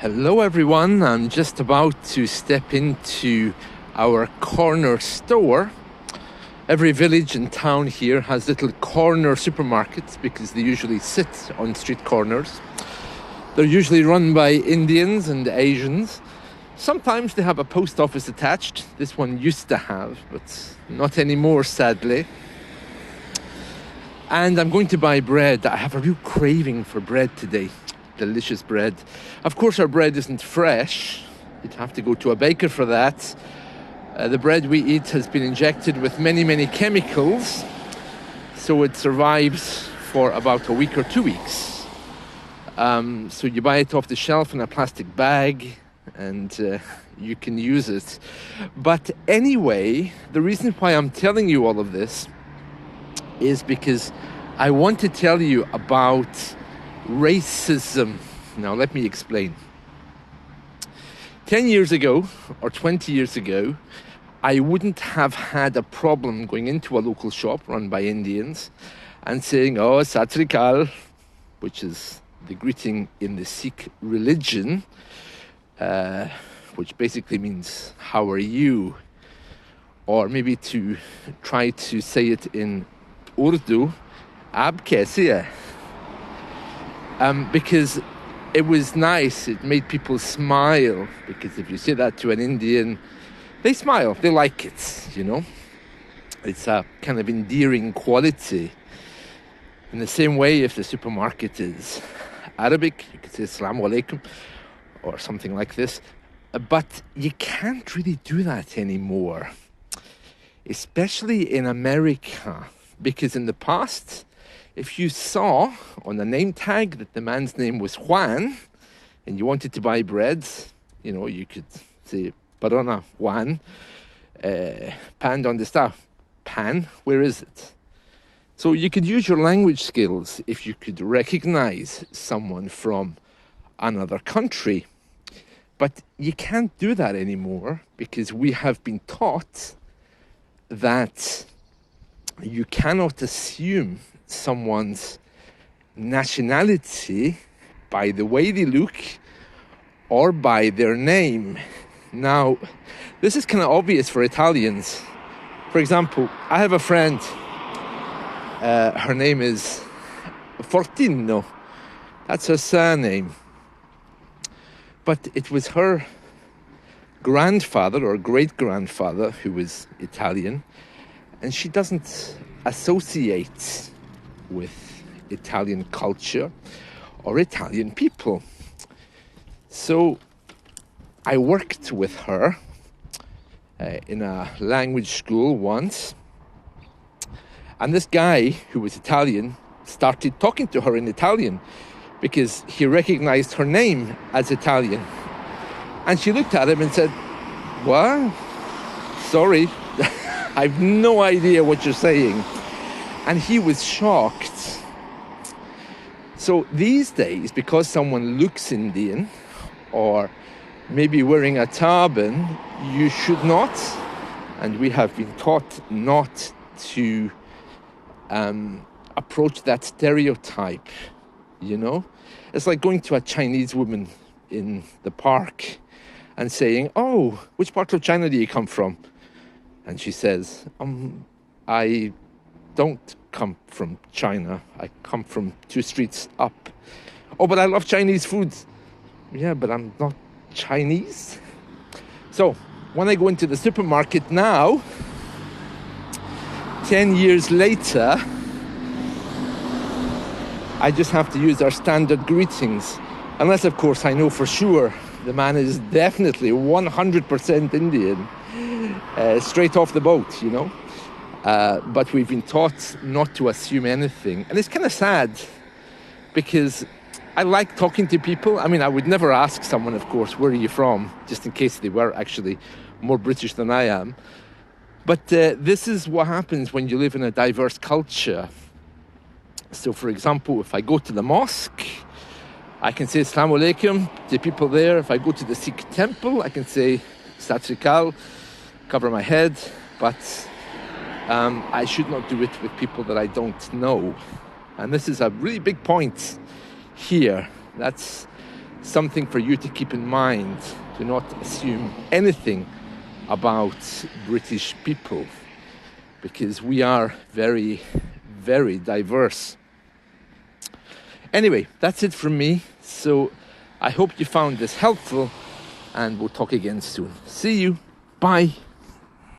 Hello everyone, I'm just about to step into our corner store. Every village and town here has little corner supermarkets because they usually sit on street corners. They're usually run by Indians and Asians. Sometimes they have a post office attached. This one used to have, but not anymore, sadly. And I'm going to buy bread. I have a real craving for bread today. Delicious bread. Of course, our bread isn't fresh. You'd have to go to a baker for that. The bread we eat has been injected with many chemicals, so it survives for about a week or 2 weeks. So you buy it off the shelf in a plastic bag, and you can use it. But anyway, the reason why I'm telling you all of this is because I want to tell you about racism. Now, let me explain. 10 years ago, or 20 years ago, I wouldn't have had a problem going into a local shop run by Indians and saying, "Oh, Sat Sri Akal," which is the greeting in the Sikh religion, which basically means, "How are you?" Or maybe to try to say it in Urdu, "Ab kaise hai?" Because it was nice, it made people smile, because if you say that to an Indian, they smile, they like it, you know. It's a kind of endearing quality. In the same way, if the supermarket is Arabic, you could say "Assalamu alaikum," or something like this. But you can't really do that anymore, especially in America, because in the past, if you saw on the name tag that the man's name was Juan and you wanted to buy bread, you know, you could say, "Parona, Juan, pan donde está?" Pan, where is it? So you could use your language skills if you could recognize someone from another country. But you can't do that anymore because we have been taught that you cannot assume someone's nationality by the way they look or by their name. Now, this is kind of obvious for Italians. For example, I have a friend, her name is Fortino. That's her surname. But it was her grandfather or great-grandfather who was Italian, and she doesn't associate with Italian culture or Italian people. So I worked with her in a language school once, and this guy who was Italian started talking to her in Italian because he recognized her name as Italian. And she looked at him and said, "What? Sorry, I've no idea what you're saying." And he was shocked. So these days, because someone looks Indian or maybe wearing a turban, you should not, and we have been taught not to approach that stereotype, you know? It's like going to a Chinese woman in the park and saying, "Oh, which part of China do you come from?" And she says, "I don't come from China. I come from 2 streets up." "Oh, but I love Chinese food." "Yeah, but I'm not Chinese." So when I go into the supermarket now, 10 years later, I just have to use our standard greetings. Unless, of course, I know for sure the man is definitely 100% Indian, straight off the boat, you know. But we've been taught not to assume anything. And it's kind of sad because I like talking to people. I mean, I would never ask someone, of course, "Where are you from?" just in case they were actually more British than I am. But this is what happens when you live in a diverse culture. So, for example, if I go to the mosque, I can say "Assalamu alaikum" to people there. If I go to the Sikh temple, I can say "Sat Sri Akal," cover my head. But I should not do it with people that I don't know. And this is a really big point here. That's something for you to keep in mind. Do not assume anything about British people, because we are very, very diverse. Anyway, that's it from me. So I hope you found this helpful, and we'll talk again soon. See you. Bye.